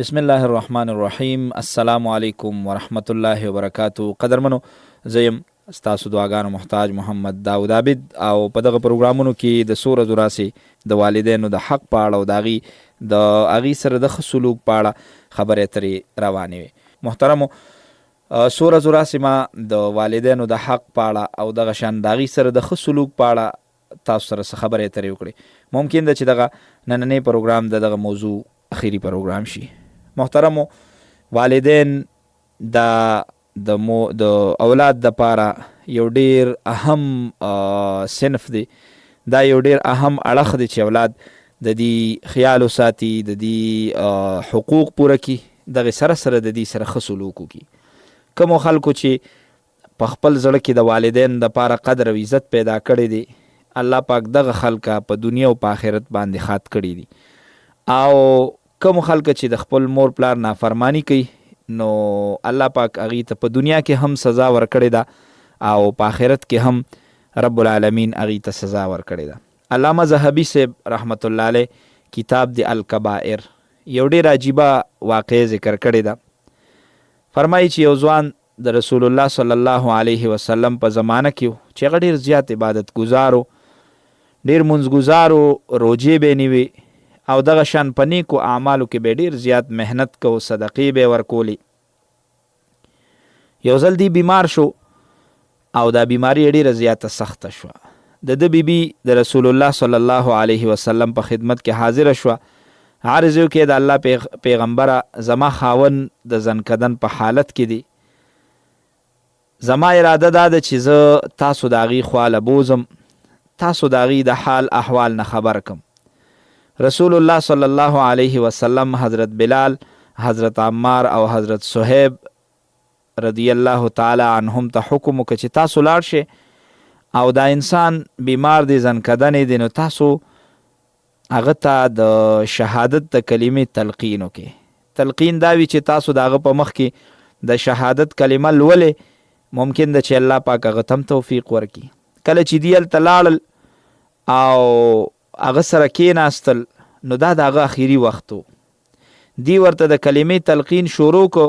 بسم الله الرحمن الرحیم. السلام علیکم ورحمت الله وبرکاتو. قدرمنو، زیم ستاسو دعاګانو محتاج محمد داود عابد او په دغه پروګرامونو کې د څو ورځو راسې د والدینو د حق په اړه او د هغې سره د ښه سلوک په اړه خبرې اترې روانې وې. محترمو، څو ورځو راسې ما د والدینو د حق په اړه او دغه شان د هغې سره د ښه سلوک په اړه تاسو سره څه خبرې اترې وکړې. ممکن ده چې دغه نننی پروګرام د دغه موضوع اخیری پروګرام شي. محترمو، والدین د اولاد دپاره یو ډیر اهم صنف دی. دا یو ډیر اهم اړخ دی چې اولاد د دې خیال وساتي، د دې حقوق پوره کړي، دغې سره سره د دې سره ښه سلوک وکړي. کومو خلکو چې په خپل زړه کې د والدین دپاره قدر او عزت پیدا کړی دی، الله پاک دغه خلکه په دنیا او په آخرت باندې خات کړي دي. او کوم خلک چې د خپل مور پلار نافرمانی کوي، نو الله پاک هغې ته په دنیا کې هم سزا ورکړې ده او په آخرت کې هم رب العالمین هغې ته سزا ورکړې ده. علامه ذهبي صاحب رحمت الله علیه کتاب د الکبائر یو ډېر عجیبه واقعه ذکر کړې ده. فرمایي چې یو ځوان د رسول الله صلی الله علیه وسلم په زمانه کې و چې هغه ډېر زیات عبادت ګزار و، ډېر منځګزار و، روجې به یې نیوې او دغه شان په نیکو اعمالو کې به ډېر زیات محنت کو، صدقې به یې ورکولې. یو ځل دی بیمار شو او دا بیماري ډېره زیاته سخته شوه. د ده بیبي د رسول الله صلی الله علیه وسلم په خدمت کې حاضره شوه. عرض یې وکړې، د الله پیغمبره، زما خاوند د زنکدن په حالت کې دی، زما اراده دا ده چې زه تاسو د هغې خواله بوزم، تاسو د هغې د حال احوال نه خبر کم. رسول الله صلی الله علیه وسلم حضرت بلال، حضرت عمار او حضرت صہیب رضی الله تعالی عنهم ته حکم وکړ چې تاسو لاړ شئ او دا انسان بیمار دی، زنکدنې دی، نو تاسو هغه ته د شهادت د کلمې تلقین وکړئ. تلقین دا وي چې تاسو د هغه په مخ کې د شهادت کلمه لولې، ممکن ده چې الله پاک هغه ته هم توفیق ورکړي. کله چې دی هلته لاړل او هغه سره کېناستل، نو دا د هغه اخري وخت و. دی ورته د کلمې تلقین شروع کو،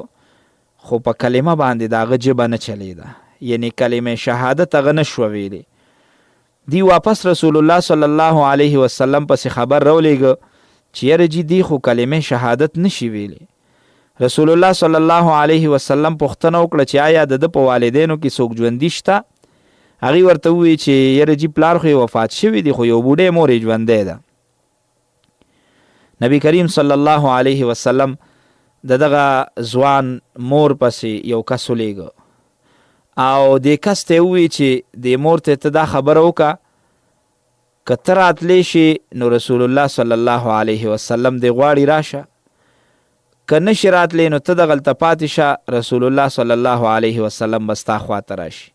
خو په کلمه باندې د هغه ژبه نه چلیده، یعنی کلمې شهادت هغه نه شوه ویلی. دی واپس رسول الله صلی الله علیه وسلم پسې خبر راولیږه چې یاره جی دی خو کلمې شهادت نشي ویلی. رسول الله صلی الله علیه وسلم پوښتنه وکړه چې آیا د ده په والدینو کې څوک ژوندي شته؟ هغې ورته ووایي چې یاره جی پلار خو یې وفات شوي دی، خو یو بوډۍ مور یې ژوندی ده. نبی کریم صلی الله علیه وسلم د دغه ځوان مور پسې یو کس ولیږه او دې کس ته یې ووایي چې دې مور ته ته دا خبره وکړه، که ته راتلی شي نو رسول الله صلی الله علیه وسلم دې غواړي راشه، که نشي راتلی نو ته دغلته پاتې شه، رسول الله صلی الله علیه وسلم به ستا خواته راشي.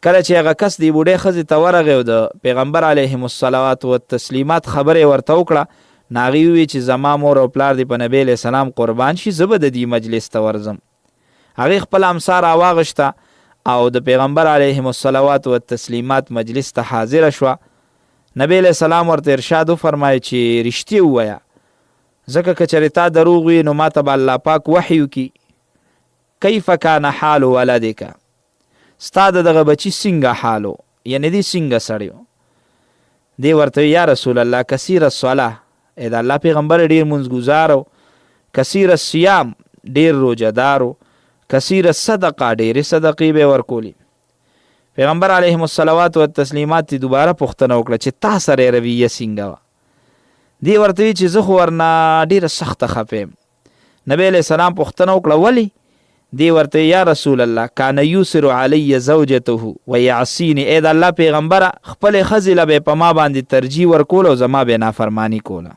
کله چې هغه کس دی بوډۍ ښځې ته ورغی او د پیغمبر علیهم الصلوات والتسلیمات خبرې ورته وکړه، نو هغې ووایي چې زما مور او پلار دی په نبی علیه السلام قربان شي، زه به د دې مجلس ته ورځم. هغې خپل امسا راواغشته او د پیغمبر علیهم الصلوات والتسلیمات مجلس ته حاضره شوه. نبی علیه السلام ورته ارشاد وفرمایه چې رښتیا ووایه، ځکه که چېرې تا دروغ وي نو ما ته به الله پاک وحی وکړي، کیف کان حال ولدک، ستا د دغه بچي څنګه حالو، یعنی دی څنګه سړی و. دی ورته یا رسول الله کثیر الصلاه، ای د الله پیغمبر ډېر منځګزار و، کثیر الصیام ډېر روژهدار و، کثیر الصدقه ډېرې صدقې به یې ورکولې. پیغمبر علیهم الصلوات والتسلیمات تی دوباره پوښتنه وکړه چې تا سره یې رویه څنګه وه. دی ورته وایي چې زه خو ورنه ډېره سخته خفه یم. نبی علیه السلام پوښتنه وکړه ولې؟ دی ورته یا رسول الله کان یوسر علی زوجته و یعصینی، ای د الله پیغمبره خپلې ښځې له به په ما باندې ترجیح ورکول او زما به نافرمانی کوله.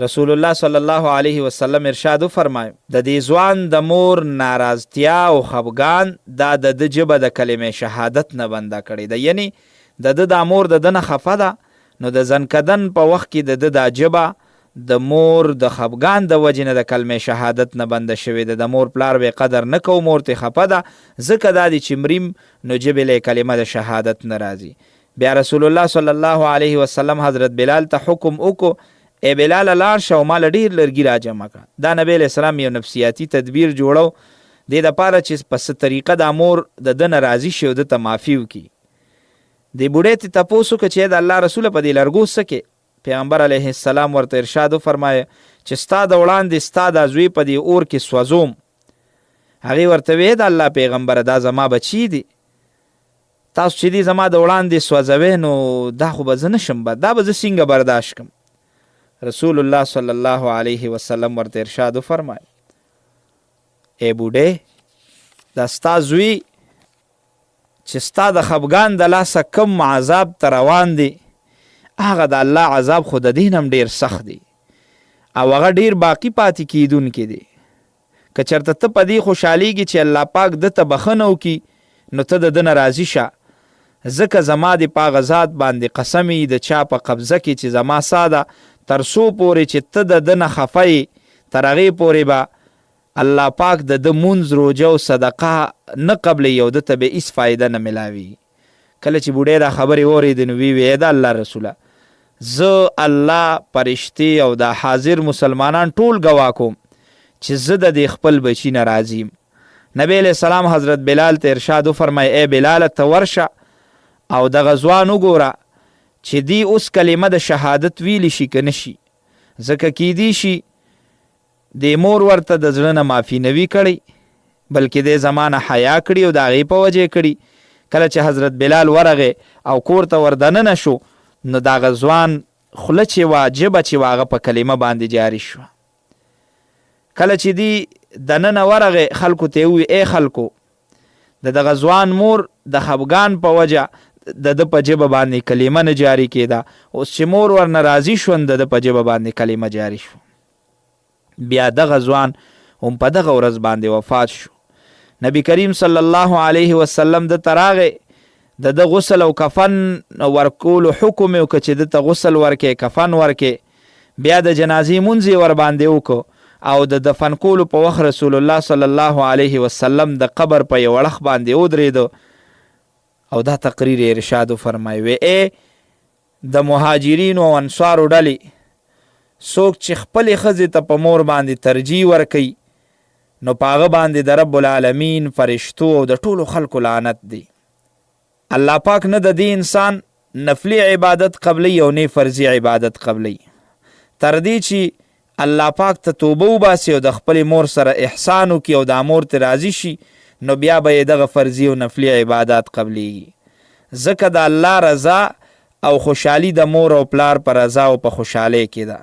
رسول الله صلی الله علیه وسلم ارشاد وفرمایه، د دې ځوان د مور ناراضتیا او خفګان دا د ده ژبه د کلمې شهادت نه بنده کړې ده، یعنی د ده دا مور د ده نه خفه ده، نو د زنکدن په وخت کې د ده دا ژبه د مور د خفګان د وجې نه د کلمې شهادت نه بنده شوې ده. د مور پلار به قدر نه کو، مور ته خفه ده، ځکه دا دی چې مریم نو ژبې له کلمه د شهادت نه راځي. بیا رسول الله صلی الله علیه وسلم حضرت بلال ته حکم وکړو، ای بلال لاړ شه او مال ډېر لرګي راجمع کړه. دا نبی علیه السلام یو نفسیاتي تدبیر جوړو دې دپاره چې په څه طریقه دا مور د ده نه راضي شي او ده ته معافي وکړي. دې بوډۍ ته تپوس وکړه چې د الله رسوله په دې لرګو څه کې؟ پیغمبر علیه السلام ورته ارشاد وفرمایه چې ستا د وړاندې ستا دا زوی په دې اور کې سوځوم. هغې ورته ویې د الله پیغمبره دا زما بچي دي، تاسو چې دي زما د وړاندې سوځوئ نو دا خو به زه نشم، دا به زه څنګه برداشت کړم. رسول الله صلی الله علیه وسلم ورته ارشاد وفرمایه ای بوډۍ دا ستا زوی چې ستا د خفګان د لاسه کم عذاب ته روان دی هغه د الله عذاب خو د دې هم ډېر سخت دی او هغه ډېر باقي پاتې کیدونکی دی. که چېرته ته په دې خوشحالیږي چې الله پاک ده ته بخښنه وکړي نو ته د ده نه راضي شه، ځکه زما د په هغه ذات باندې قسم یي د چا په قبضه کې چې زما سا ده تر څو پورې چې ته د ده نه خفه یې تر هغې پورې به الله پاک د ده مونځ روژه او صدقه نه قبلوي او ده ته به هېڅ فایده نه میلاوي. کله چې بوډۍ دا خبرې واورېدې نو ویې ویې د الله رسوله زه الله پرشتې او دا حاضر مسلمانان ټول ګواه کوم چې زه د دې خپل بچي نه راضي یم. نبی علیه السلام حضرت بلال ته ارشاد وفرمایه ای بلاله ته ورشه او دغه ځوان وګوره چې دی اوس کلمه د شهادت ویلی شي که نه شي، ځکه کیدی شي د مور ورته د زړه نه معافي نه وي کړی بلکې دی زما نه حیا کړي او د هغې په وجه یې کړي. کله چې حضرت بلال ورغې او کور ته وردننه شو نو د هغه ځوان خوله چې وه ژبه چې وه هغه په کلمه باندې جاري شوه. کله چې دی دننه ورغې خلکو ته یې ووي ای خلکو د دغه ځوان مور د خفګان په وجه د ده په ژبه باندې کلمه نه جاري کېده، اوس چې مور ورنه راضي شون د ده په ژبه باندې کلمه جاري شو. بیا دغه ځوان هم په دغه ورځ باندې وفات شو. نبی کریم صلی الله علیه وسلم د ته راغی د ده غسل او کفن ورکولو حکم یې وکړه چې ده ته غسل ورکې کفن درکې. بیا د جنازې مونځ یې ورباندې وکړو او د دفن کولو په وخت رسول الله صلی الله علیه وسلم د قبر په یو اړخ باندې ودرېده او دا تقریر یې ارشاد وفرمایي وی ای د مهاجرینو او انصارو ډلې څوک چې خپلې ښځې ته په مور باندې ترجیح ورکوي نو په هغه باندې د رب العالمین فرشتو او د ټولو خلکو لعنت دی. الله پاک نه د دې انسان نفلی عبادت قبلی او نه فرضي عبادت قبلی، تر دې چې الله پاک ته توبه وباسي او د خپلې مور سره احسان وکړي او دا مور ته راضي شي نو بیا به یې دغه فرضي او نفلی عبادات قبلیږي. ځکه د الله رضا او خوشحالي د مور او پلار په رضا او په خوشحالۍ کې ده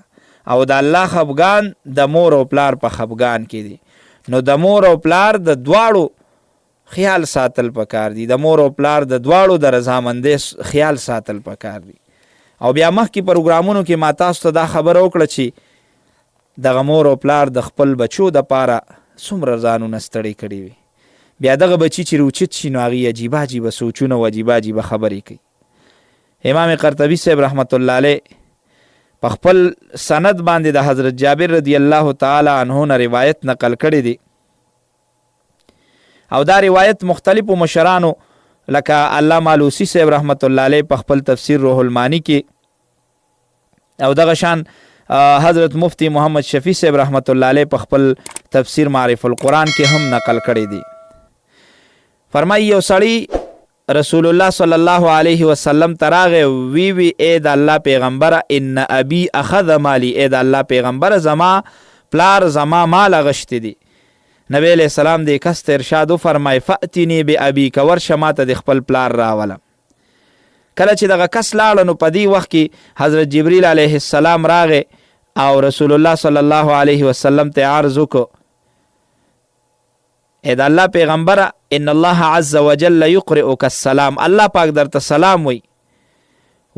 او د الله خفګان د مور او پلار په خفګان کې دی. نو د مور او پلار د دواړو خیال ساتل پکار دی، د مور او پلار د دواړو د رضامندۍ خیال ساتل پکار دی. او بیا مخکې پروګرامونو کې ما تاسو ته دا خبره وکړه چې دغه مور او پلار د خپل بچو دپاره څومره ځانونه ستړي کړي وي، بیا دغه بچي چې روچت شي نو هغې عجیبه عجیبه سوچونه او عجیبه عجیبه خبرې کوي. امام قرطبي صاحب رحمت الله علیه په خپل سند باندې د حضرت جابر رضی الله تعالی عنه نه روایت نقل کړی دی او دا روایت مختلفو مشرانو لکه علامه علوسی صاحب رحمت الله علیه په خپل تفسیر روح المانی کې او دغه شان حضرت مفتی محمد شفیع صاحب رحمت الله علیه په خپل تفسیر معرف القرآن کې هم نقل کړی دی. فرمایي یو سړی رسول الله صلی الله علیه وسلم تراغه وی اے د الله پیغمبر ان ابي اخذ مالی، اے د الله پیغمبر زما پلار زما مال غشت دی. نبی علیہ السلام د کس ته ارشاد وفرمای فاتنی بابیک ورشه ماته د خپل پلار راوله. کله چې دغه کس لاړه نو په دې وخت کې حضرت جبریل علیه السلام راغی او رسول الله صلی الله علیه وسلم ته عرض وکړو اے د الله پیغمبره ان الله عز وجل یقرئک السلام، الله پاک درته سلام وی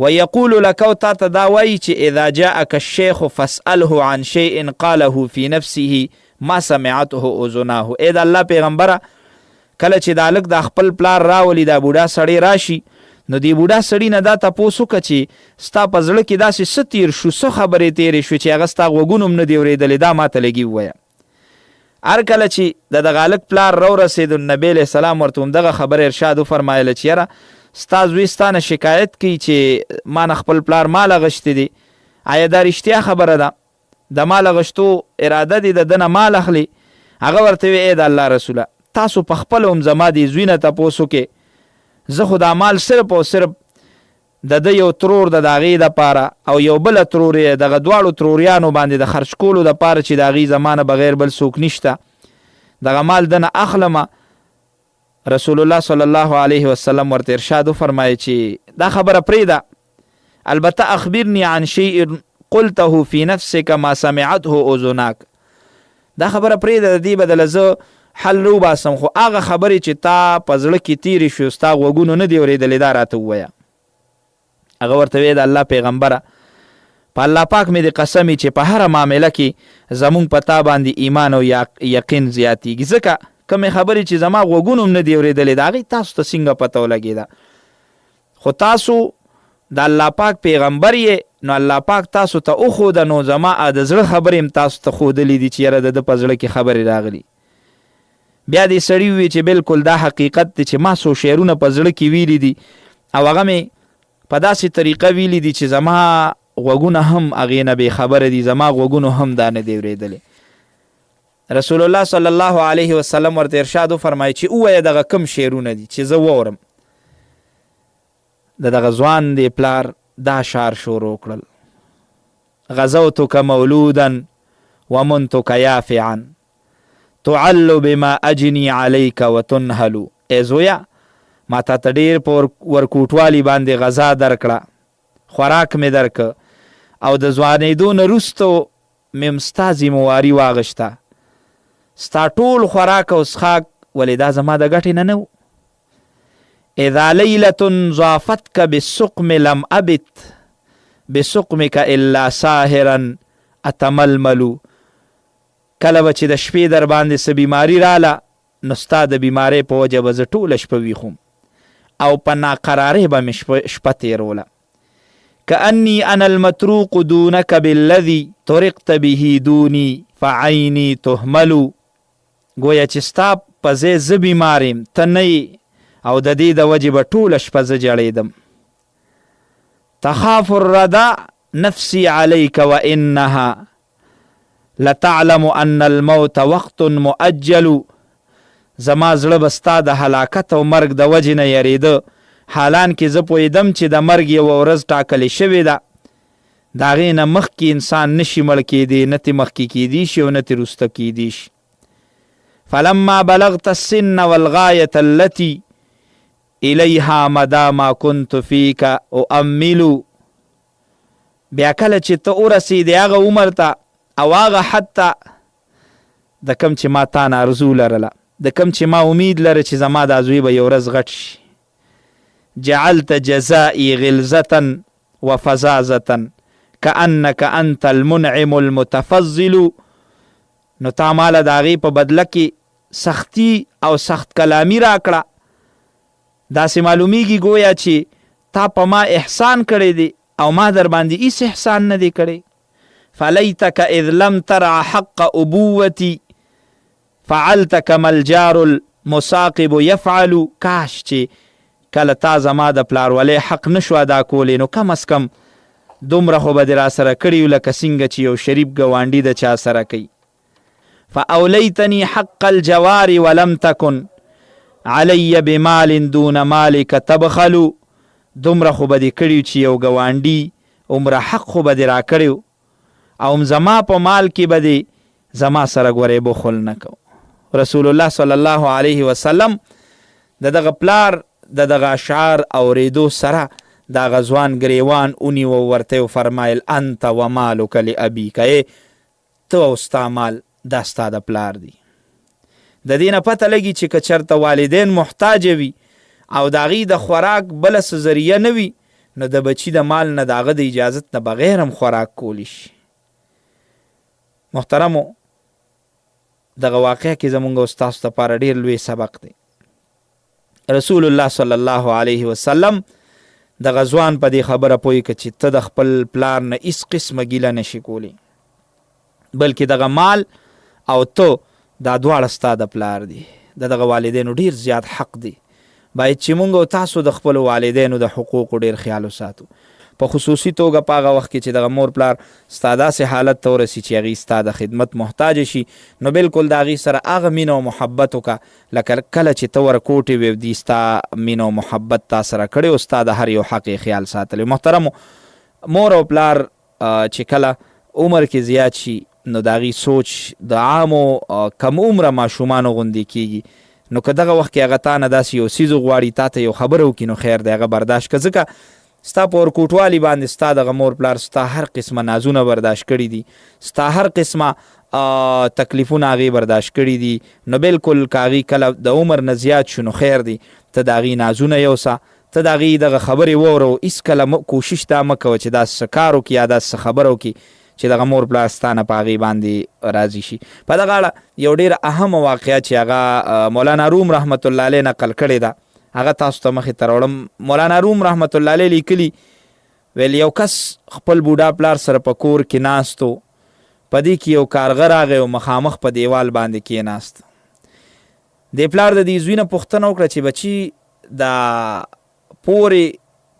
ویقول لك او تا ته دا وایي چې اذا جاءك الشیخ فاسأله عن شیء قاله في نفسه ما سمعته اذناه. اے د الله پیغمبره کله چې دا لک د خپل پلار راولي دا بوډا سړی راشي نو دی بوډا سړی نه دا تپوس وکړه چې ستا په زړه کې داسې څه تیر شو، څه خبرې تیرې شوې چې هغه ستا غوږونو هم نه دي اورېدلې، دا ماته لګي ووایه. هر کله چې د دغه هلک پلار راورسېد نبی علیه السلام ورته همدغه خبره ارشاد وفرمایله چې یاره ستا زوی ستا نه شکایت کوي چې ما نه خپل پلار مال اغوښتې دي. آیا دا رښتیا خبره ده؟ د مال غشتو اراده دي د دنه مال اخلي. هغه ورته وی ای د الله رسوله تاسو په خپل هم زما د زوی نه تپوس وکې، زه خو دا مال صرف او صرف د ده یو ترور د هغې دپاره او یو بله ترور یې دغه دواړو تروریانو باندې د خرج کولو دپاره چې د هغې زما نه بغیر بل څوک نشته، دغه مال دنه اخلمه. رسول الله صلی الله علیه وسلم ورته ارشاد وفرمایه چې دا خبره پرېږده، البته اخبرني عن شیء قلته فی نفسک ما سمعته اذناک، دا خبره پرېږده د دې بدله زه حل روباسم، خو هغه خبرې چې تا په زړه کې تېرې شوې ستا غوږونو نه دي اورېدلې دا راته ووایه. هغه ورته ویې د الله پیغمبره په الله پاک مې د قسمې چې په هره معامله کې زمونږ په تا باندې ایمان او یقین زیاتېږي، ځکه کومې خبرې چې زما غوږونو هم نه دي اورېدلې د هغې تاسو ته څنګه پته ولګېده، خو تاسو د الله پاک پیغمبر یې نو الله پاک تاسو ته وښوده، نو زما د زړه خبرې هم تاسو ته ښودلې دي چې یاره د ده په زړه کې خبرې راغلي. بیا دې سړي ووی چې بلکل دا حقیقت دی چې ما څو شعرونه په زړه کې ویلي دي او هغه مې په داسې طریقه ویلي دي چې زما غوږونه هم هغې نه بې خبره دي، زما غوږونو هم دا نه دی اورېدلی. رسول الله صلی الله علیه وسلم ورته ارشاد وفرمایي چې ووایه دغه کم شعرونه دي چې زه واورم. د دغه ځوان دی پلار دا اشعار شروع کړل: غزوتک مولودا ومنتک یافعا تعل بما اجنی علیک وتنهل. ای زویا ما تا ته ډېر په ورکوټوالي باندې غذا درکړه، خوراک مې درکه او د ځوانېدو نه وروستو مې ستا ذمواري واغشته، ستا ټول خوراک او څښاک ولې دا زما د ګټې نه و. اذا لیلة ضافتک بالسقم لم ابت بسقمک الا ساهرا اتململ. کله به چې د شپې در باندې څه بیماري راله نو ستا د بیمارۍ په وجه به زه ټوله شپه ویښوم او په ناقرارۍ به مې شپه تېروله. کأني انا المتروق دونک بالذي طرقت به دوني فعیني تهمل. گویا چې ستا په ځای زه بیمار یم ته نه او د دې د وجې به ټوله شپه زه جړېدم. تخاف الرداء نفسي عليك وإنها لتعلم ان الموت وقت مؤجل. زما زړه به ستا د هلاکت او مرګ د وجې نه یریده، حالان کې زه پوهېدم چې د مرګ یوه ورځ ټاکلې شوې ده، د هغې نه مخکې انسان نشي مړ کېدی، نه ترې مخکې کېدی شي او نه ترې وروسته کېدی شي. فلما بلغت السن والغایة التي الیها مدا ما كنت فیک اؤمل. بیا کله چې ته ورسېدې هغه عمر ته او هغه حد ته د کوم چې ما تا نه ارزو لرله، د کوم چې ما امید لره چې زما دا زوی به یو ورځ غټ شي. جعلت جزائي غلظة وفزازة كأنك أنت المنعم المتفضل. نو تا ماله د هغې په بدله کې سختی او سخت کلامي راکړه، داسې معلومیږي گویا چې تا په ما احسان کړی دی او ما در باندې هیڅ احسان نه دی کړی. فلیتک اذ لم ترع حق ابوتی فعلت کما الجار المساقب یفعل. کاش چې کله تا زما د پلارولۍ حق نشو ادا کولی نو کم از کم دومره خو به دې را سره کړي لکه څنګه چې یو شریف ګاونډي د چا سره کوي. فاولیتنی حق الجوار ولم تکن علی بمال دون مالک تبخلو. دومره خو به دې کړي چې یو ګاونډي عمره حق خو به دې را کړی او زما په مال کې به دې زما سره ګورې بخل نه کو. رسول الله صلی الله علیه وسلم د دغه پلار د دغه اشعار اورېدو سره دا غزوان گریوان اونیو ورته فرمایل انت و مالک لابیک. ته او ستا مال دا ستا د پلار دی. د دې نه پته لګي چې که چېرته والدین محتاجه وي او د هغې د خوراک بله څه ذریعه نه وي نو د بچي د مال نه د هغه د اجازت نه بغیر هم خوراک کولی شي. محترمو دغه واقعه کې زمونږ او ستاسو دپاره ډېر لوی سبق دی. رسول الله صلی الله علیه وسلم دغه ځوان په دې خبره پوه که چې ته د خپل پلار نه هېڅ قسمه ګیله نشي کولی، بلکې دغه مال او ته دا دواړه ستا د پلار دي. د دغه والدینو ډېر زیات حق دی باید چې موږ او تاسو د خپلو والدینو د حقوقو ډېر خیال وساتو، په خصوصي توګه په هغه وخت کې چې دغه مور پلار ستا داسې حالت ته ورسي چې هغوی ستا د خدمت محتاجه شي، نو بالکل د هغوی سره هغه مینه او محبت وکړه لکه کله چې ته ورکوټې وې دوی ستا مینه او محبت تا سره کړی او ستا د هر یو حق یې خیال ساتلی. محترمو، مور او پلار چې کله عمر کې زیات شي نو د هغوی سوچ د عامو کم عمره ماشومانو غوندې کیږي، نو که دغه وخت کې هغه تا نه داسې یو څیز غواړي تا ته یو خبره وکړي نو خیر دی، هغه برداشت که، ځکه ستا په ورکوټوالي باندې ستا دغه مور پلار ستا هر قسمه نازونه برداشت کړي دي، ستا هر قسمه تکلیفونه هغې برداشت کړي دي، نو بالکل که هغې کله د عمر نه زیات شو نو خیر دی، ته د هغې نازونه یوسه، ته د هغې دغه خبرې واوره او هېڅکله کوشش دا مه کوه چې داسې څه کار وکړي یا داسې څه خبره وکړي چې دغه مور پلار ستا نه په هغې باندې راضي شي. په دغه اړه یو ډېره اهمه واقعه چې هغه مولانا روم رحمت الله علیه نقل کړې ده هغه تاسو ته مخې ته راوړم. مولانا روم رحمت الله علیه لیکلي ویل یو کس خپل بوډا پلار سره په کور کې ناست و، په دې کې یو کارغه راغی او مخامخ په دیوال باندې کېناست. دې پلار د دې زوی نه پوښتنه وکړه چې بچي دا پورې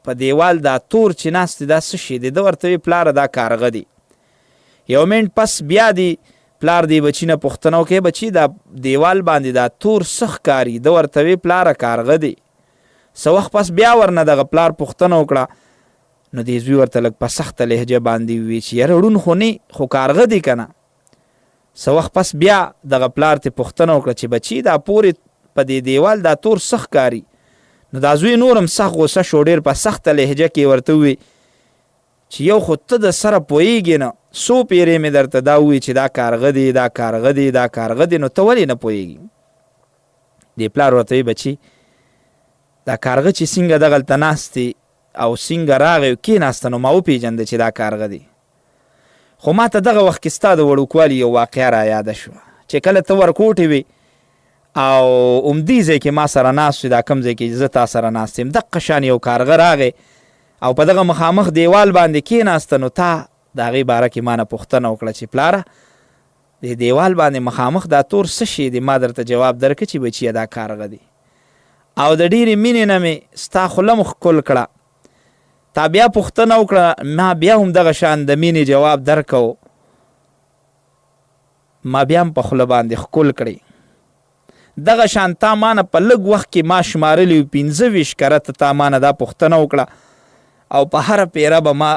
په دیوال دا تور چې ناست دی دا څه شی دی؟ ده ورته وی پلاره دا کارغه دی. یو منټ پس بیا دی پلار دی بچی نه پوښتنه وکړي بچی دا دیوال باندې دا تور څه ښکاري؟ ده ورته وی پلاره کارغه دی. څه وخت پس بیا ورنه دغه پلار پوښتنه وکړه نو دې زوی ورته لږ په سخته لهجه باندې وویل چې یاره ړوند خو نه خو کارغه دی که نه. څه وخت پس بیا دغه پلار ته پوښتنه وکړه چې بچی دا پورې په دې دیوال دا تور څه ښکاري؟ نو دا زوی نور هم سخت غوسه شو، ډېر په سخته لهجه کې ورته ووی چې یو خو ته د سره پوهېږې نه، څو پیرې مې درته دا ووی چې دا کارغه دی دا کارغه دی دا کارغه دی، نو ته ولې نه پوهېږي؟ دې پلار ورته وی بچي دا کارغه چې څنګه دغلته ناست دی او څنګه راغی او کېناسته نو ما وپېژنده چې دا کارغه دی، خو ما ته دغه وخت کې ستا د وړوکوالي یو واقعه را یاده شوه چې کله ته ورکوټې وې او همدې ځای کې ما سره ناست وې، دا کوم ځای کې زه تا سره ناست یم، دقه شان یو کارغه راغی او په دغه مخامخ دیوال باندې کېناسته، نو تا د هغې باره کې ما نه پوښتنه وکړه چې پلاره د دیوال باندې مخامخ دا تور څه شی دی؟ ما درته جواب درکړه چې بچیه دا کارغه دی. او د ډېرې مینې نه مې ستا خوله م ښکل کړه، تا بیا پوښتنه وکړه، ما بیا هم دغه شان د مینې جواب درکو، ما بیا هم په خوله باندې ښکل کړې. دغه شان تا ما نه په لږ وخت کې ما شمارلی 25 کرته تا ما نه دا پوښتنه وکړه او په هره پیره به ما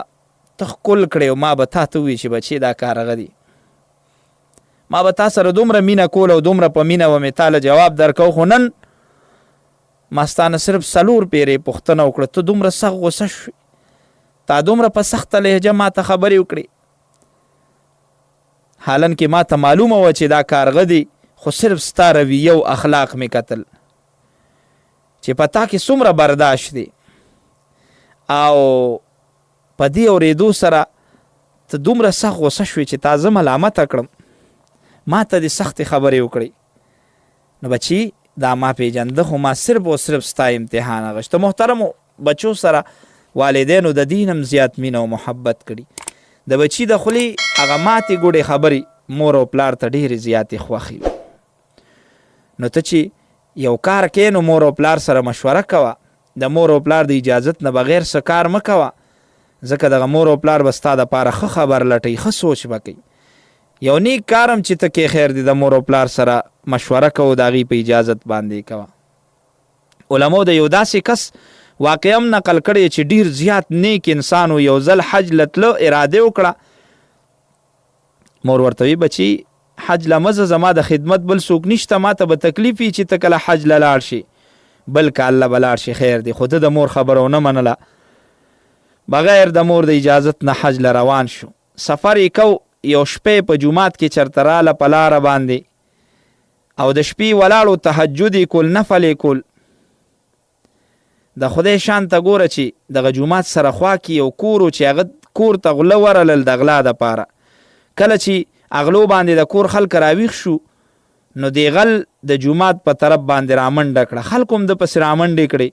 ته ښکل کړې او ما به تا ته ووایي چې بچې دا کارغه دی. ما به تا سره دومره مینه کول او دومره په مینه به مې تاله جواب درکو، خو نن ما ستا نه صرف 4 پیرې پوښتنه وکړه، ته دومره سخت غوسه شوې، تا دومره په سخته لهجه ما ته خبرې وکړې، حالن کې ما ته معلومه وه چې دا کارغه دی، خو صرف ستا رویه او اخلاق مې کتل چې په تا کې څومره برداشت دی او په دې اورېدو سره ته دومره سخت غوسه شوې چې تا زه ملامته کړم، ما ته دې سختې خبرې وکړې. نو بچي دا ما پیژنده، خو ما صرف او صرف ستا امتحان اغوښته. محترمو بچو سره والدینو د دین هم زیات مینه او محبت کړي. د بچي د خولې هغه ماتې ګوډې خبرې مور او پلار ته ډېرې زیاتې خوښې وي. نو ته چې یو کار کې نو مور او پلار سره مشوره کوه، د مور او پلار د اجازت نه بغیر څه کار مه کوه، ځکه دغه مور او پلار به ستا دپاره ښه خبر لټوي، ښه سوچ به کوي. یو نیک کارم چې ته کې خیر دی د مور او پلار سره مشوره کوو، د هغې په اجازت باندې کوه. علماو د یو داسې کس واقعا هم نقل کړی چې ډېر زیات نیک انسان و، یو ځل حج لتله اراده وکړه، مور ورته وی بچي حج لمزه زما د خدمت بل څوک نشته، ما ته به تکلیف وي چې ته کله حج له لاړ شي، بلکه الله به لاړ شي خیر دی. خو ده د مور خبره ونه منله، بغیر د مور د اجازت نه حج له روان شو. سفر یې کو، یو شپې په جومات کې چرته راله په لاره باندې او د شپې ولاړو تهجد یې کول، نفل یې کول. د خدای شان ته ګوره چې دغه جومات سره خوا کې یو کور و چې هغه کور ته غله ورلل د غلا دپاره. کله چې اغلو باندې د کور خلک راویښ شو نو د غل د جومات په طرف باندې رامنډه کړه، خلکو هم د پسې رامنډې کړې.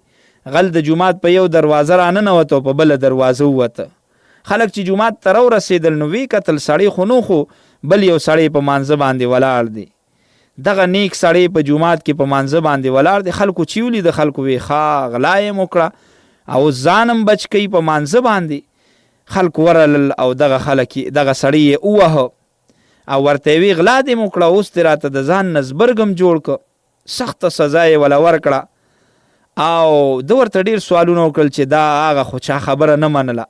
غل د جومات په یو دروازه راننوته او په بله دروازه ووته. خلک چې جومات ته راورسېدل نو وی کتل سړی خو نو خو بل یو سړی په مانځه باندې ولاړ دی. دغه نیک سړی په جومات کې په مانځه باندې ولاړ دی، خلکو چې ولید خلکو وی ښه غلا یې وکړه او ځانم بچ کوي په مانځه باندې. خلکو ورلل او دغه سړی یې ووهه او ورته یې وی غلا دې مو کړه، اوس دې راته د ځان نه زبرګم جوړ که. سخته سزا یې وله ورکړه او ده ورته ډېر سوالونه وکړل چې دا هغه خو چا خبره نه منله.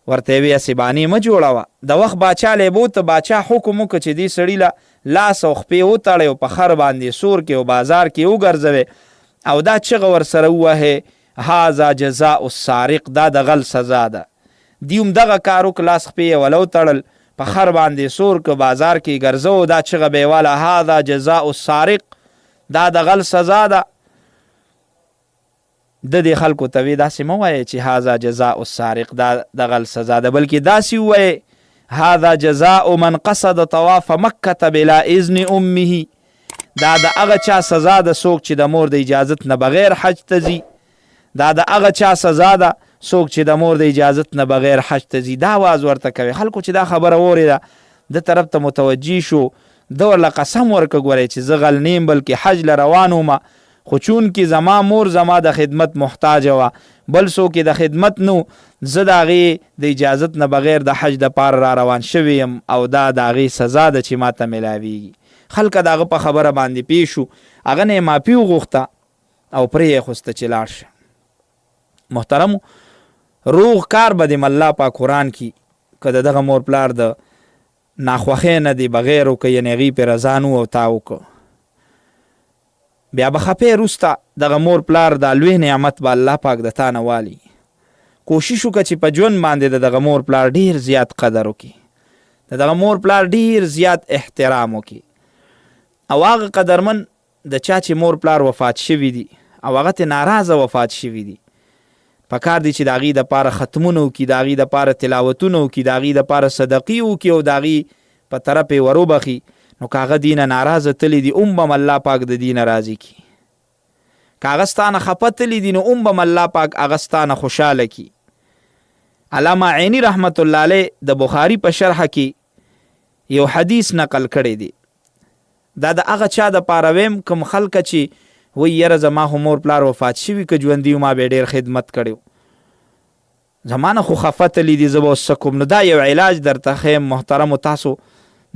ورته یې وی هسې بانې مه جوړوه. د وخت باچا لی بوته، باچا حکم وکړه چې دې سړي له لاس او خپې وتړئ او په خر باندې سور کې او بازار کې وګرځوئ او دا چغه ورسره ووهئ هذا جزاء السارق، دا د غل سزا ده. دی هم دغه کار وکړه، لاس خپې یې وله وتړل، په خر باندې سور که بازار کې ګرځو، دا چغه به یې واله هذا جزاء السارق، دا د غل سزا ده. د دې خلکو ته وی داسې مه وایئ چې هذا جزاء السارق، دا د غل سزا ده، بلکې داسې ووایئ هذا جزاء من قصد طواف مکة بلا اذن امه، دا د هغه چا سزا ده څوک چې د مور د اجازت نه بغیر حج ته ځي. دا د هغه چا سزا ده څوک چې د مور د اجازت نه بغیر حج ته ځي. دا آواز ورته کوي. خلکو چې دا خبره واورېده د طرف ته متوجه شو، ده ورله قسم ورکړه ګورئ چې زه غل نیم بلکې حج له روان ومه، خو چونکې زما مور زما د خدمت محتاجه وه، بل څوک د خدمت نو، زه د هغې د اجازت نه بغیر د حج دپاره را روان شوی یم او دا د هغې سزا ده چې ما ته میلاویږي. خلکه د هغه په خبره باندې پوه شو، هغه نه یې معافي وغوښته او پرې یې خوسته چې لاړ شه. محترمو، روغ کار به د الله پاک قرآن کی که د دغه مور پلار د ناخوښۍ نه دی بغیر وکړه، یعنې هغې پرې رضا نه او تا وکړه، بیا به خپې وروسته دغه مور پلار دا لوی نعمت به الله پاک د تا نه والي. کوشش وکړه چې په ژوند باندې د دغه مور پلار ډېر زیات قدر وکړي، د دغه مور پلار ډېر زیات احترام وکړي. او هغه قدرمن د چا چې مور پلار وفات شوي دي او هغه ترې ناراضه وفات شوي دي، پکار دی چې د هغې دپاره ختمونه وکړي، د هغې دپاره تلاوتونه وکړي، د هغې دپاره صدقې وکړي او د هغې په طرف یې وروبخي. نو که هغه دینه ناراضه تللی دي ام بم الله پاک د دینه راضي کړي، که هغه ستانه خفه تللی دي نو ام بم الله پاک هغه ستانه خوشحاله کړي. علامه عینی رحمت الله علیه د بخاري په شرحه کې یو حدیث نقل کړی دی. دا د هغه چا دپاره ویم کوم خلکه چې وی یره زما خو مور پلار وفات شوي، که ژوندي ما به ډېر خدمت کړی، زما نه خو خفه تللی دي، زه به اوس څه کوم. نو دا یو علاج درته ښیم. محترمو، تاسو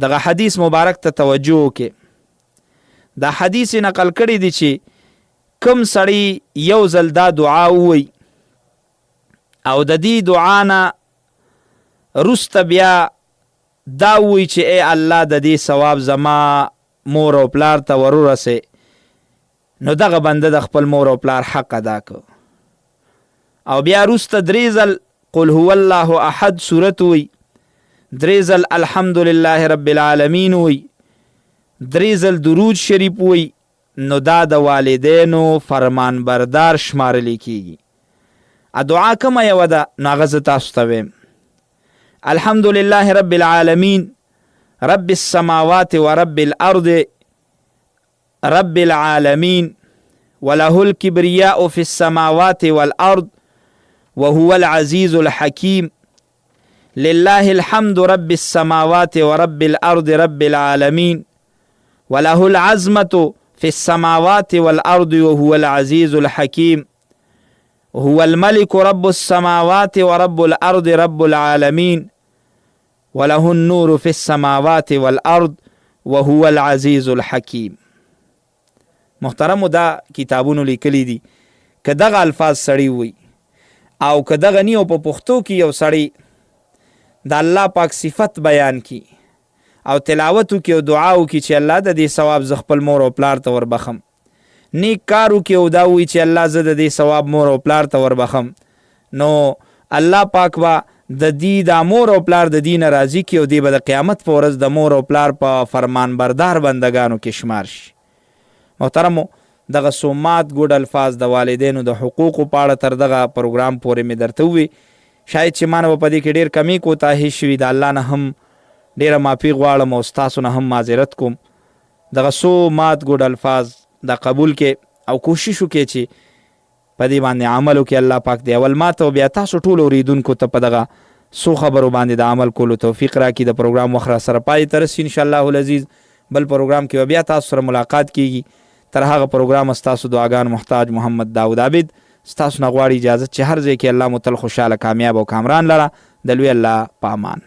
دغه حدیث مبارک ته توجه وکړئ. دا حدیث نقل کړی دی چې کم سړی یو ځل دا دعا ووی او د دې دعا نه وروسته بیا دا ووی چې ای الله د دې ثواب زما مور او پلار ته ورورسې، نو دغه بنده د خپل مور او پلار حق ادا که. او بیا وروسته درې ځل قل هو الله احد صورت وی، درې ځل الحمدلله رب العالمین وی، درې ځل درود شریف وی، نو دا د والدینو فرمان بردار شمارلی کیږي. ا دعا کومه یوه ده؟ نو هغه زه تاسو ته ویم الحمدلله رب العالمین رب السماوات ورب الارض رب العالمين وله الكبرياء في السماوات والأرض وهو العزيز الحكيم لله الحمد رب السماوات ورب الأرض رب العالمين وله العزمة في السماوات والأرض وهو العزيز الحكيم هو الملك رب السماوات ورب الأرض رب العالمين وله النور في السماوات والأرض وهو العزيز الحكيم. محترمو، دا کتابونو لیکلی دي. که دغه الفاظ سړی وي او که دغه نی او په پښتو کې یو سړی د الله پاک صفت بیان کی او تلاوت وکړي او دعا وکړي چې الله د دې ثواب زه خپل مور او پلار ته وربخم، نیک کار وکړي او دا وایي چې الله زه د دې ثواب مور او پلار ته وربخم، نو الله پاک به د دې د مور او پلار د دین راضي کړي او دی به د قیامت په ورځ د مور او پلار په فرمان بردار بندگانو کې شمار شي. محترمو، دغه سومات ګډ الفاظ د والدینو د حقوقو په اړه تر دغه پروګرام پورې مې درته ووي. شاید چې ما نه به په دې کې ډېر کمی کوتاهي شوي، د الله نه هم ډېره معافي غواړم او ستاسو نه هم معذرت کوم. دغه سومات ګډ الفاظ دا قبول کې او کوشش وکړئ چې په دې باندې عمل وکړي. الله پاک دې اول ما ته او بیا تاسو ټولو اورېدونکو ته په دغه څو خبرو باندې د عمل کولو توفیق راکړي. د پروګرام وخت را سره پای ته رسي انشاءالله العزیز. بل پروګرام کې بیا تاسو سره ملاقات کیږي. تر هغه پروګرام ستاسو دعاګان محتاج محمد داود عابد ستاسو نه غواړي اجازه چې هر ځای کې الله مو تل خوشحاله کامیاب او کامران لره. د لوی الله په امان.